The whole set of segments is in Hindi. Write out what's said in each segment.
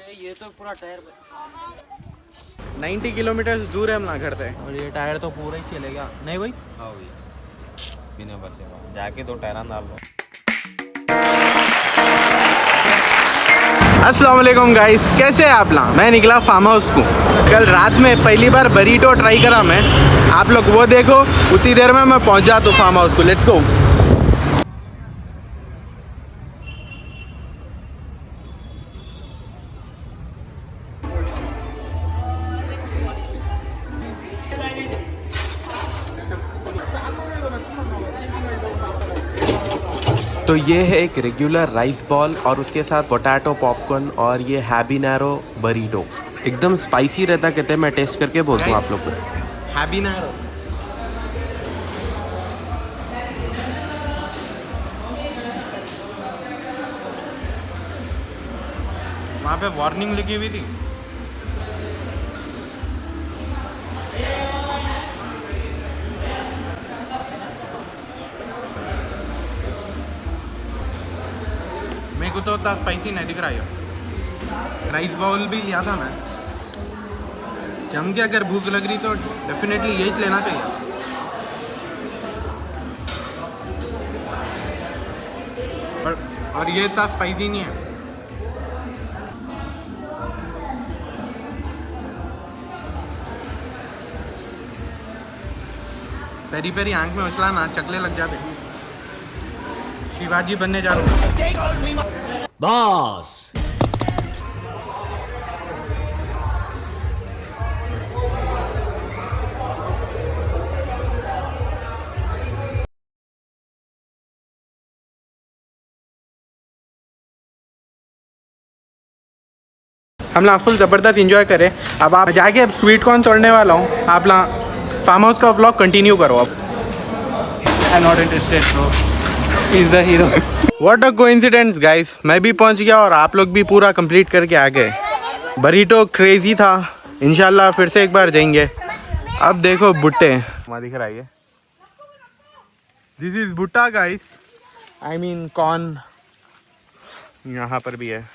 ये तो पूरा टायर 90 किलोमीटर दूर है अपना घर से। और ये टायर तो पूरा ही चलेगा नहीं भाई। हाँ भाई बिना बसे जाके 2 टायर डाल लो। अस्सलाम वालेकुम गाइस, कैसे हैं आप लोग? मैं निकला फार्म हाउस को। कल रात में पहली बार बरीटो ट्राई करा मैं। आप लोग वो देखो, उतनी देर में मैं पहुंच जाता हूँ फार्म हाउस को। Let's go. तो ये है एक रेगुलर राइस बॉल और उसके साथ पोटैटो पॉपकॉर्न और ये हैबिनेरो बरीटो। एकदम स्पाइसी रहता कहते हैं। मैं टेस्ट करके बोलता हूँ आप लोग को। हैबिनेरो वहाँ पे वार्निंग लिखी हुई थी। मेरे को तो उतना स्पाइसी नहीं दिख रहा है। राइस बाउल भी लिया था मैं। जम के अगर भूख लग रही तो डेफिनेटली यही लेना चाहिए। और ये इतना स्पाइसी नहीं है। पेरी पेरी आंख में उछला ना, चकले लग जाते। शिवाजी बनने जा रहा हूँ बॉस। हम लोग फुल ज़बरदस्त इंजॉय करें। अब आप जाके अब स्वीट कॉर्न तोड़ने वाला हूँ। आप लोग फार्म हाउस का व्लॉग कंटिन्यू करो अब। I am not interested bro, he is the hero. What a coincidence guys, मैं भी पहुंच गया और आप लोग भी पूरा कंप्लीट करके आ गए। बरीटो क्रेजी था। इंशाल्लाह फिर से एक बार जाएंगे। अब देखो भुट्टे वहाँ दिख रहा है। दिस इज भुट्टा गाइस, आई मीन कॉर्न। यहाँ पर भी है,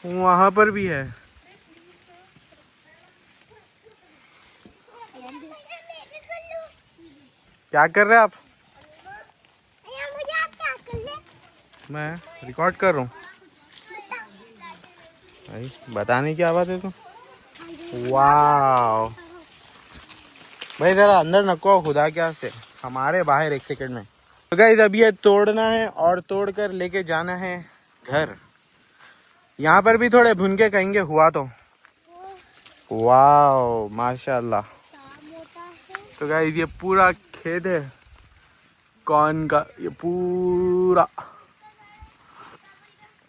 वहाँ पर भी है। क्या कर रहे हैं आप? मैं रिकॉर्ड कर रहा हूँ भाई। बताने की आवाज़ है तो। वाह भाई, जरा अंदर नको खुदा क्या से, हमारे बाहर एक सेकंड में। तो गाइस अभी ये तोड़ना है और तोड़ कर लेके जाना है घर। यहाँ पर भी थोड़े भुन के कहेंगे हुआ तो। वाह माशाल्लाह। तो गाइस ये पूरा खेत है कॉर्न का, ये पूरा।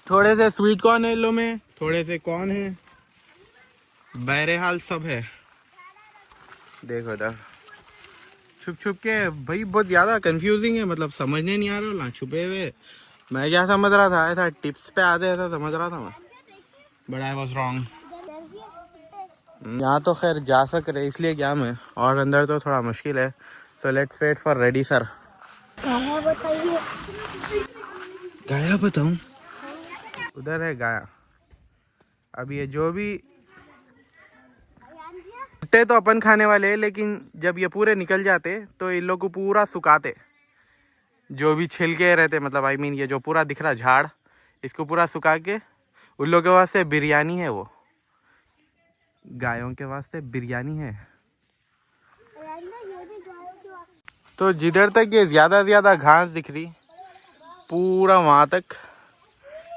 थोड़े से स्वीट कॉर्न है लो में, थोड़े से कॉर्न है, बहरहाल सब है। देखो इधर छुप छुप के भाई, बहुत ज़्यादा कंफ्यूजिंग है। मतलब समझने नहीं आ रहा ना छुपे हुए। मैं क्या समझ रहा था, ऐसा टिप्स पे आते ऐसा समझ रहा था मैं, बट आई वाज रॉन्ग। यहाँ तो खैर जा सक रहे इसलिए क्या मैं, और अंदर तो थोड़ा मुश्किल है। तो let's wait for ready sir. गाया बताऊं, उधर है गाया। अब ये जो भी भुट्टे तो अपन खाने वाले हैं, लेकिन जब ये पूरे निकल जाते तो इन लोग को पूरा सुखाते। जो भी छिलके रहते, मतलब आई मीन ये जो पूरा दिख रहा झाड़, इसको पूरा सुखा के उन लोगों के वास्ते बिरयानी है। वो गायों के वास्ते बिरयानी है। तो जिधर तक ये ज़्यादा से ज़्यादा घास दिख रही, पूरा वहाँ तक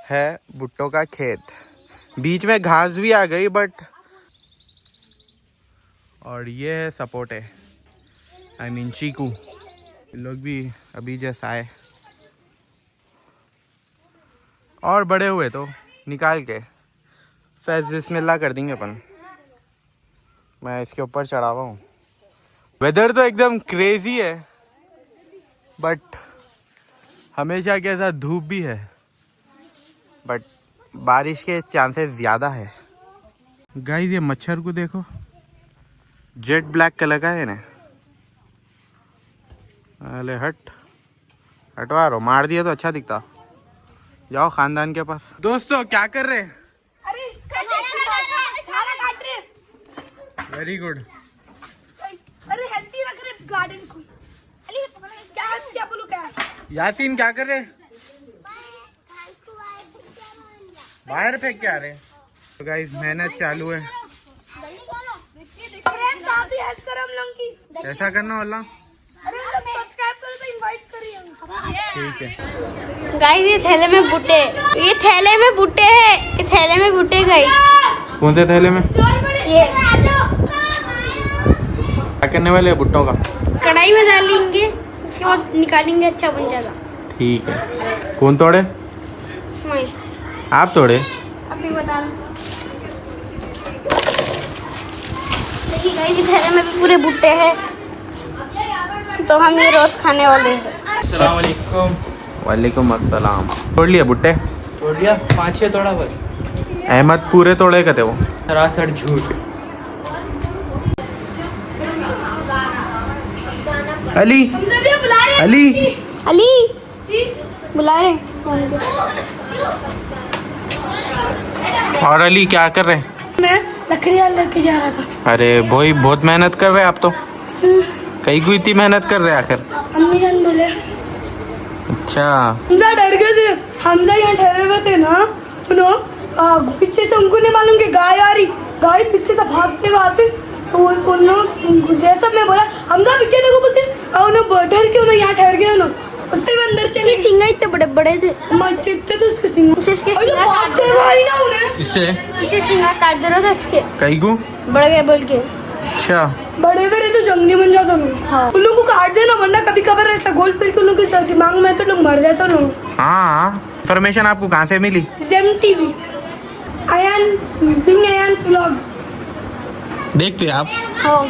है भुट्टो का खेत। बीच में घास भी आ गई बट। और ये है सपोटे, आई मीन चीकू। ये लोग भी अभी जैसा आए और बड़े हुए तो निकाल के फैज़ बिस्मिल्लाह कर देंगे अपन। मैं इसके ऊपर चढ़ा हुआ हूँ। वेदर तो एकदम क्रेजी है, बट हमेशा के साथ धूप भी है, बट बारिश के चांसेस ज़्यादा है। गाइस ये मच्छर को देखो, जेट ब्लैक कलर का है ना। अरे हटवा रहो, मार दिया तो अच्छा दिखता। जाओ खानदान के पास। दोस्तों क्या कर रहे? अरे इसका खाना काट रहे। Very good. अरे हेल्दी रख रहे गार्डन को। अरे क्या बोलूं क्या? यासीन क्या कर रहे? बाहर फेंक के आ रहे। तो गाइस मेहनत चालू है। फ्रेंड्स आप भी हेल्प करो हम लोग की। ऐसा करना वाला। अरे लोग सब्सक्राइब करो तो इनवाइट करिए। ठीक है गाइस ये थैले में बुट्टे, ये थैले में बुट्टे है, ये थैले में बुट्टे गाइस। कौन से थैले में? ये क्या करने वाले हैं भुट्टों का? कढ़ाई में डालेंगे, उसके बाद निकालेंगे, अच्छा बन जाएगा। ठीक है। कौन तोड़े? मैं आप तोड़े? अभी बता रहा हूँ। देखिए गाइस ये थैले में भी पूरे बुट्टे हैं, तो हम ये रोज खाने वाले हैं। अस्सलाम वालेकुम। वालेकुम अस्सलाम। तोड़ लिए भुट्टे? तोड़ लिया 5-6 तोड़ा बस। अहमद पूरे तोड़े कहते वो। सरासर झूठ। अली अली अली बुला रहे। और अली क्या कर रहे हैं? मैं लकड़ियाँ लेके जा रहा था। अरे भाई बहुत मेहनत कर रहे हैं आप तो। कहीं को इतनी मेहनत कर रहे हैं आखिर? अम्मी जान बोले अच्छा। हमजा डर गए थे। हमजा यहाँ ठहरे हुए थे ना, सुनो पीछे से उनको नहीं मालूम कि गाय आ रही। गाय पीछे से भागते भागते तो जैसा मैं बोला हमजा पीछे देखो बोलते डर के उन्हें यहाँ ठहर गया ना, उससे भी अंदर चले। सिंह इतने बड़े बड़े थे, मस्जिद थे उसके सिंह। इसके और जो भागते भाई ना उन्हें इससे इसे सिंगा काट दे रहा था इसके, कहीं को? बढ़ गए बोल के। अच्छा। बड़े बड़े तो जंगली बन जाते हैं। हाँ। उन लोगों को काट देना, वरना कभी कभार ऐसा गोल फिर के उन लोगों के दिमाग में तो लोग मर जाते हैं लोग। हाँ इन्फॉर्मेशन आपको कहाँ से मिली? जेम टीवी आयन बिंग आयन्स व्लॉग देखते आप? हाँ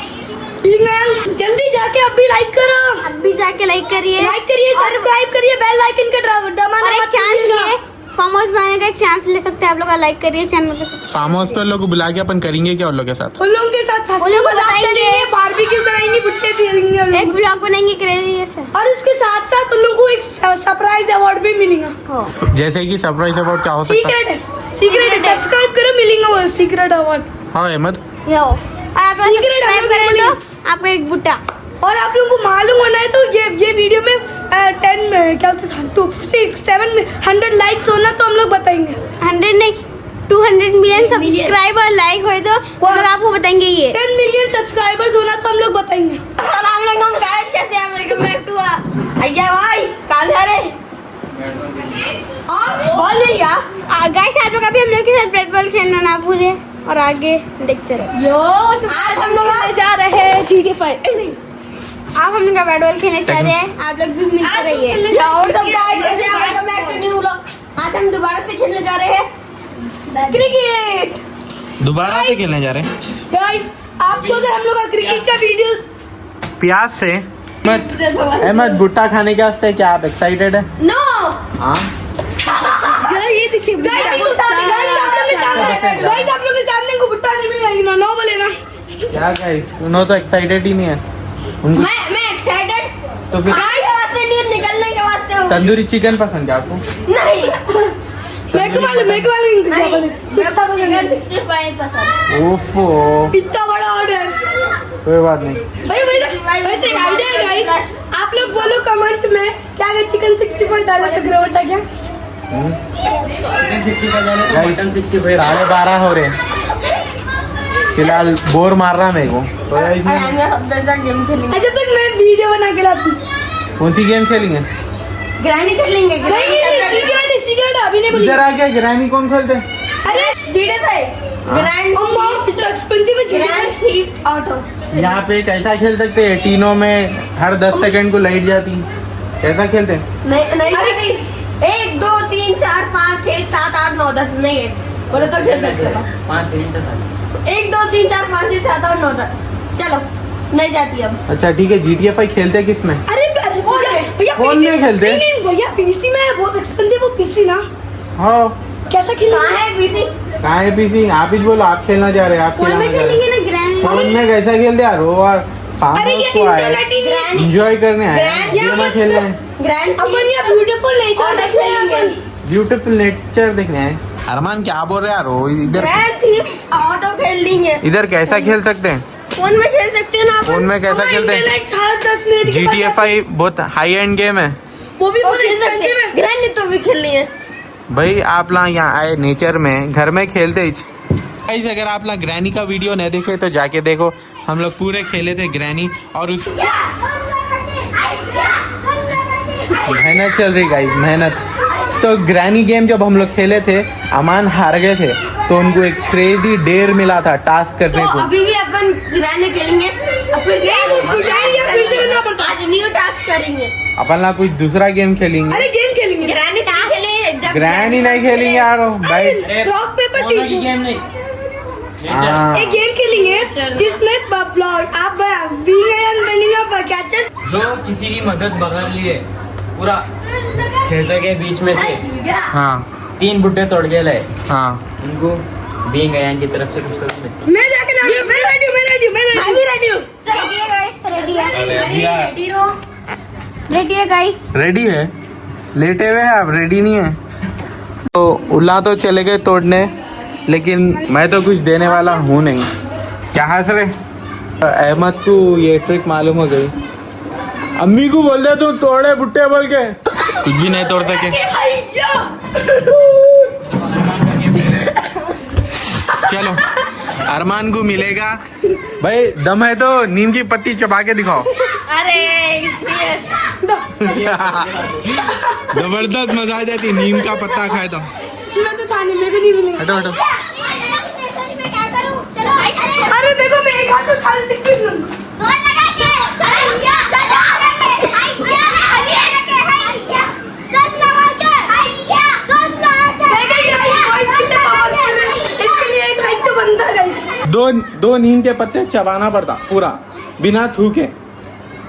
बिंग आयन जल्दी जाके अभी लाइक करो, अब भी जाके लाइक करिए, सब्सक्राइब करिए, बेल आइकन का दबाना और एक मत चांस भूलिएगा। लिए फार्म हाउस बनाने का एक चांस ले सकते हैं आप लोग। लाइक करिए चैनल पे। फार्म हाउस पर लोग को बुला के अपन करेंगे क्या उन लोग के साथ? उन लोगों के साथ उन लोगों को बताएंगे, बारबेक्यू कराएंगे, बुट्टे देंगे हम एक लोग। ब्लॉग बनाएंगे क्रेजी जैसे। और उसके साथ साथ उन लोगों को एक सरप्राइज अवार्ड भी मिलेगा। हो जैसे कि सरप्राइज अवार्ड क्या हो सकता है? सीक्रेट है, सब्सक्राइब करो, मिलेगा वो सीक्रेट अवार्ड। हाँ अहमद। यो आप Secret सब्सक्राइब हम करें लोग तो आपको एक बुट्टा। और आप लोगों को मालूम होना है तो ये वीडियो में 10 क्या होता है 2 6 700 लाइक्स होना तो हम लोग बताएंगे। 100 नहीं 200 मिलियन सब्सक्राइबर लाइक हुए तो हम लोग आपको बताएंगे। ये 10 मिलियन सब्सक्राइबर्स होना तो हम लोग बताएंगे। गाइस आप लोग अभी हम लोग के साथ बैट बॉल खेलना ना भूले और आगे देखते रहो। आज हम लोग जा रहे हैं GTA 5। आप हम लोग का बैट बॉल खेलने जा रहे हैं, आप लोग भी मिलते रहिए। आज हम दोबारा से खेलने जा रहे हैं क्रिकेट। दोबारा से खेलने जा रहे हैं गाइस आपको अगर हम लोग का क्रिकेट का वीडियो प्याज से। अहमद भुट्टा खाने के वास्ते क्या आप एक्साइटेड है? नो हाँ ये देखिए गाइस आप लोग के सामने को भुट्टा नहीं मिलेगा। नो बोले ना क्या गाइस उन्होंने तो एक्साइटेड ही नहीं है उनको। मैं एक्साइटेड तो फिर निकलने के बाद तंदूरी चिकन पसंद है आपको? नहीं मैं को मालूम ओफो इतना बड़ा ऑर्डर। कोई बात नहीं। भाई वैसे एक आइडिया है गाइस, आप लोग बोलो कमेंट में क्या अगर चिकन 65 डाला तो ग्रेव होता क्या? मटन 65 12:30 हो रहे हैं। फिलहाल बोर मार रहा मेरे को तो जब तक मैं वीडियो बना के लाती कौन सी गेम खेलेंगे? ग्रैंडी खेलेंगे। सिगरेट अभी नहीं बोली। इधर आ गया ग्रैनी कौन खेलते? अरे जीडे भाई ग्रैंड एक्सपेंसिव थीफ्ट ऑटो। यहाँ पे कैसा खेल सकते हैं? टीनों में हर 10 सेकंड को लाइट जाती, कैसा खेलते हैं? नहीं 1 2 3 4 5 6 7 8 9 10 नहीं बोले तो खेल सकते हो। 5 सेकंड तक 1 2 3 4 5 6 7 8 9 10 चलो नहीं जाती अब। अच्छा ठीक है। GTA 5 खेलते हैं किस में? अरे भैया फोन में खेलते? नहीं भैया पीसी में है, बहुत एक्सपेंसिव वो पीसी ना। हाँ कैसा खेलना कहाँ है पीसी? कहाँ है पीसी? आप ही बोलो आप खेलना चाह रहे हैं। आप फोन में खेलेंगे ना ग्रैंड। फोन में कैसा खेलते यार? वो अरे ये इंटरनेट ही नहीं। एंजॉय करने आए Grand गेम खेल रहे हैं। ग्रैंड अपन ये ब्यूटीफुल नेचर देखने हैं अपन। ब्यूटीफुल नेचर देखने हैं। अरमान क्या बोल रहे यार वो इधर ऑटो खेल लेंगे, इधर कैसा खेल सकते हैं? फोन में खेल सकते हैं ना फोन में कैसा खेलते हैं? इंटरनेट हर 10 मिनट के बाद GTA 5 बहुत हाई एंड गेम है वो भी बहुत एक्सपेंसिव है। ग्रैंड तो भी खेलनी है। भाई। आप लोग यहाँ आए नेचर में, घर में खेलते ही। गाइस अगर आप लोग ग्रैनी का वीडियो नहीं देखे तो जाके देखो, हम लोग पूरे खेले थे ग्रैनी। और उस मेहनत चल रही गाइस, मेहनत। तो ग्रैनी गेम जब हम लोग खेले थे, अमान हार गए थे तो उनको एक क्रेजी डेयर मिला था टास्क करने को। अभी भी अपन ग्रैंड खेलेंगे, आज न्यू टास्क करेंगे। अपन ना कुछ दूसरा गेम खेलेंगे। अरे गेम खेलेंगे, ग्रैंड टास्क खेलेंगे। ग्रैनी नहीं खेलेंगे यार भाई। रॉक पेपर सीजर गेम नहीं, हाँ। एक गेम खेलेंगे जिसमें आप कैचर जो किसी की मदद बगैर लिए पूरा खेतों के बीच में से हाँ 3 बुड्ढे तोड़ के लाए, हाँ उनको बींग गयान की तरफ से कुछ तो मिलता। मैं जाके लाऊंगा। मैं रेडी हूँ। रेडी है गाइस। रेडी है? लेटे हुए हैं आप, रेडी नहीं है? तो उल्ला तो चले गए तोड़ने, लेकिन मैं तो कुछ देने वाला हूँ नहीं। क्या हंस रहे? अहमद को ये ट्रिक मालूम हो गई। अम्मी को बोल दे तू तोड़े बुट्टे बोल के, कुछ भी नहीं तोड़ सके। चलो अरमान को मिलेगा भाई, दम है तो नीम की पत्ती चबा के दिखाओ। अरे जबरदस्त मजा आ जाती नीम का पत्ता खाए तो। मैं तो थाने में नहीं मिलेगा। हटो हटो। अरे देखो मैं एक हाथ से थाली से क्यों लूंगा? इसके लिए एक लाइक तो बनता है गाइस। दो नीम के पत्ते चबाना पड़ता पूरा बिना थूके,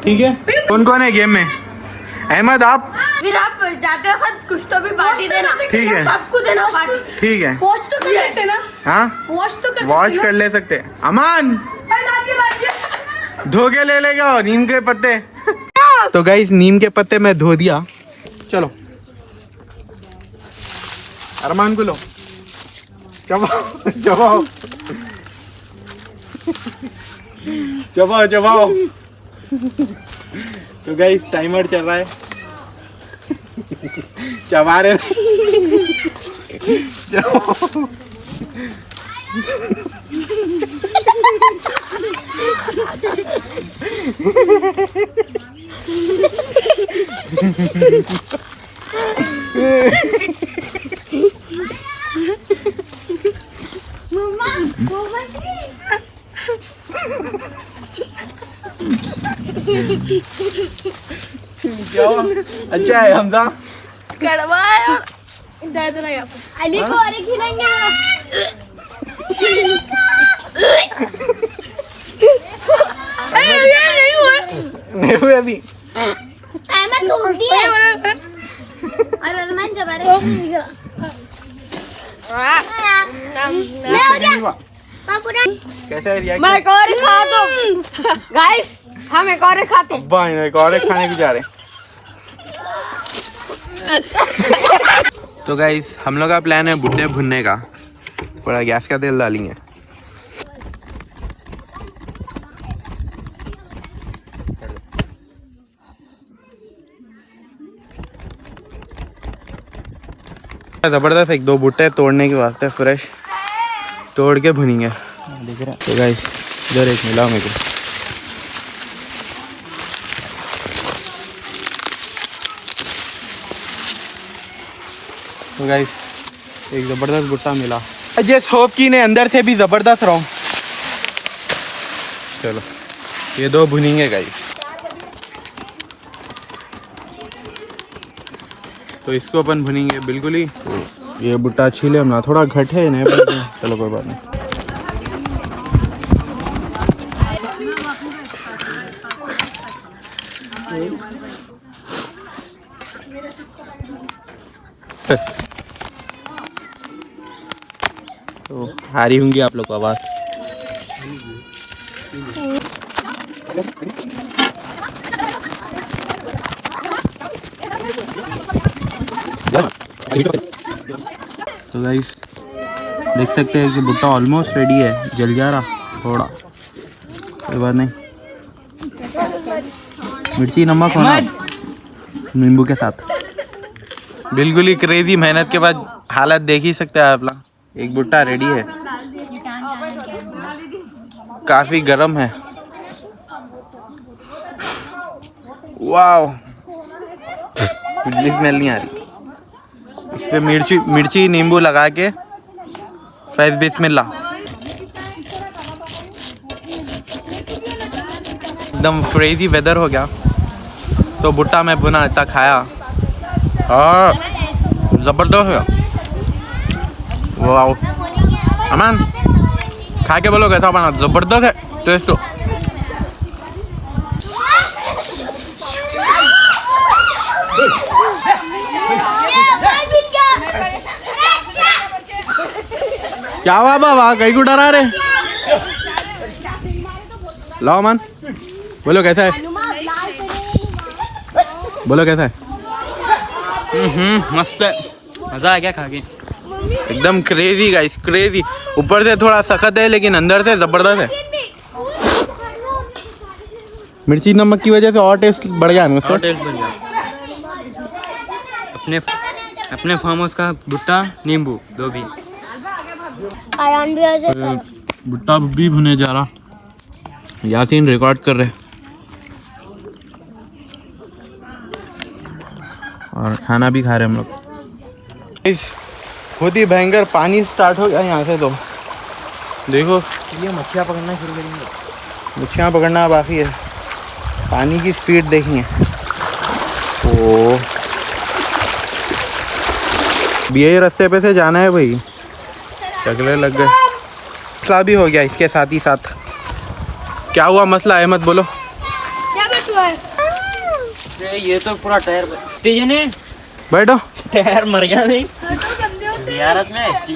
ठीक है? कौन कौन है गेम में? अहमद आप? फिर आप जाते वक्त कुछ तो भी पार्टी देना। ठीक है। सबको देना पार्टी। ठीक है। वॉश तो कर सकते हैं ना? हाँ वॉश तो कर सकते वॉश हैं कर ले सकते। अमान ना? धो के ले लेगा नीम के पत्ते। तो गाइस नीम के पत्ते मैं धो दिया। चलो अरमान को लो, चबाओ चबाओ चबाओ चबाओ। तो गाइस टाइमर चल रहा है, चबा रहे। क्या हुआ? अच्छा है हमजा। कड़वा है और दर्द लगा। अली को और खिलाएंगे। नहीं हुए अभी। अहमद टूट दिए और अरमान जबा रहे कैसा है रिएक्शन? मैं एक और खा दूं। गाइस हम एक और खाते हैं। अब्बा एक और खाने भी जा रहे हैं। तो गाइस हम लोग का प्लान है भुट्टे भुनने का। थोड़ा गैस का तेल डालेंगे। जबरदस्त 1-2 भुट्टे तोड़ने के वास्ते फ्रेश तोड़ के भुनेंगे। दिख रहा है? तो गाइस इधर एक मिला मेरे को। तो गाइस एक जबरदस्त भुट्टा मिला। जैस होप की ने अंदर से भी जबरदस्त रहो। चलो ये 2 भुनेंगे गाइस। तो इसको अपन भुनेंगे बिल्कुल ही। ये भुट्टा छीले हम ना, थोड़ा घट है नहीं पर चलो कोई बात नहीं। तो आ रही होंगी आप लोग को आवाज। तो गाइस देख सकते हैं कि भुट्टा ऑलमोस्ट रेडी है, जल जा रहा थोड़ा, कोई बात नहीं। मिर्ची नमक होना नींबू के साथ। बिल्कुल ही क्रेजी मेहनत के बाद हालत देख ही सकते हैं आप लोग। एक भुट्टा रेडी है, काफी गर्म है। वाओ, स्मेल नहीं आ रही। इस पे मिर्ची नींबू लगा के फैज बिस्मिल्लाह। एकदम क्रेजी वेदर हो गया तो भुट्टा मैं भुना इतना खाया और ज़बरदस्त है। वाओ अमान, खा के बोलो कैसा बना? ज़बरदस्त है टेस्ट तो। क्या हुआ बाबा, कहीं को डरा रहे? लो अमान, बोलो कैसा है? बोलो कैसा है? मस्त है, मजा आ गया खा के। एकदम क्रेजी गाइस, क्रेजी। ऊपर से थोड़ा सख्त है लेकिन अंदर से जबरदस्त है। मिर्ची नमक की वजह से और टेस्ट बढ़ गया ना उससे। टेस्ट बढ़ गया। अपने फार्म हाउस का भुट्टा नींबू दो भी। भुट्टा भी भुने जा रहा, यासीन रिकॉर्ड कर रहे और खाना भी खा रहे हम लोग। बहुत ही भयंकर पानी स्टार्ट हो गया यहाँ से। तो देखो ये मछलियाँ पकड़ना शुरू करेंगे। मछलियाँ पकड़ना बाकी है, पानी की स्पीड देखनी है। ओ यही रास्ते पे से जाना है भाई, चगले लग गए। मसला भी हो गया इसके साथ ही साथ। क्या हुआ मसला, अहमद बोलो। क्या बैठा है? ये तो पूरा टायर तेज ने बैठो। टायर मर गया नहीं यारत में ऐसी।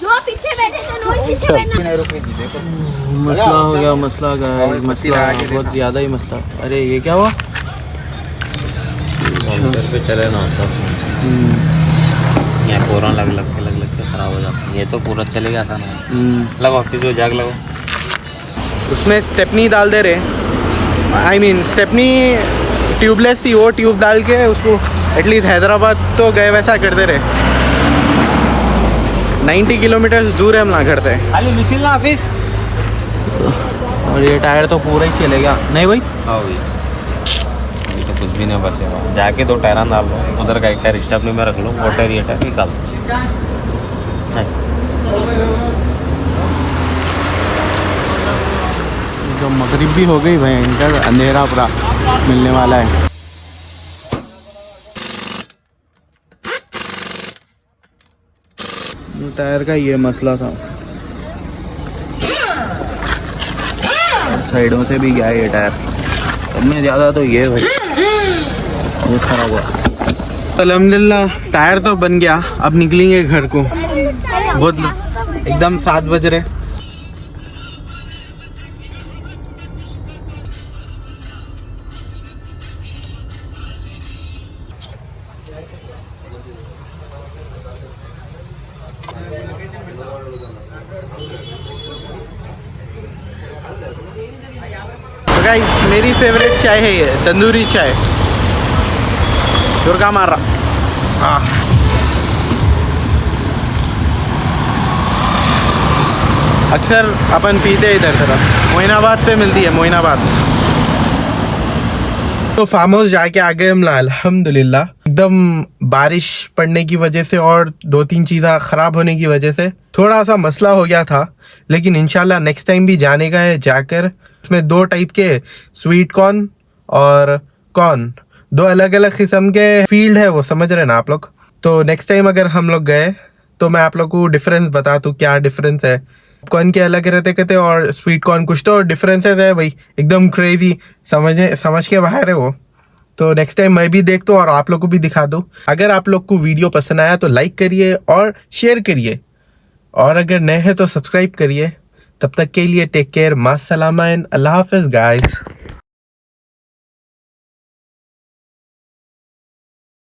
जो पीछे बैठे थे वो पीछे बैठना। मसला हो गया, मसला गाइस, मसला बहुत ज़्यादा ही मसला। अरे ये क्या हुआ? पे चले ना सब यहाँ पूरा लग लग के खराब हो जाता है। ये तो पूरा चलेगा था ना। लगाओ किसी जाग लगाओ। उसमें स्टेपनी डाल दे रहे। आई मीन स्टेपनी ट्यूबलेस थी, वो ट्यूब डाल के उसको एटलीस्ट हैदराबाद तो गए वैसा कर दे रहे। 90 किलोमीटर दूर है हम ना करते खाली मिसिल ना ऑफिस। और ये टायर तो पूरा ही चलेगा नहीं भाई? हाँ भाई, अभी तो कुछ भी नहीं बचेगा। जाके दो टायर डाल लो, उधर का एक टायर स्टेपनी में रख लो, वो टायर ये टायर निकाल दो। तो मगरिब भी हो गई भाई, इंटर अंधेरा पूरा मिलने वाला है। टायर का ये मसला था, साइडों से भी गया ये टायर। सब में ज़्यादा तो ये भाई ये खराब हुआ। अल्हम्दुलिल्लाह टायर तो बन गया। अब निकलेंगे घर को, बहुत एकदम 7 बज रहे। गाइस मेरी फेवरेट चाय है ये तंदूरी चाय, दुर्गा मार रहा। अक्सर अपन पीते इधर तरफ, मोइनाबाद पे मिलती है, मोइनाबाद। तो फार्म हाउस जाके आ गए हम अल्हम्दुलिल्लाह। एकदम बारिश पड़ने की वजह से और 2-3 चीज़ें ख़राब होने की वजह से थोड़ा सा मसला हो गया था, लेकिन इंशाल्लाह नेक्स्ट टाइम भी जाने का है। जाकर इसमें 2 टाइप के स्वीट कॉर्न और कॉर्न, 2 अलग अलग किस्म के फील्ड है, वो समझ रहे ना आप लोग। तो नेक्स्ट टाइम अगर हम लोग गए तो मैं आप लोग को डिफरेंस बता दूँ क्या डिफरेंस है। कॉर्न के अलग रहते कहते और स्वीट कॉर्न कुछ तो डिफरेंसेस है भाई, एकदम क्रेजी, समझ के बाहर है वो। तो नेक्स्ट टाइम मैं भी देखता हूँ और आप लोग को भी दिखा दूँ। अगर आप लोग को वीडियो पसंद आया तो लाइक करिए और शेयर करिए, और अगर नए हैं तो सब्सक्राइब करिए। तब तक के लिए टेक केयर, मास्सलामा एंड अल्लाह हाफिज़ गाइस।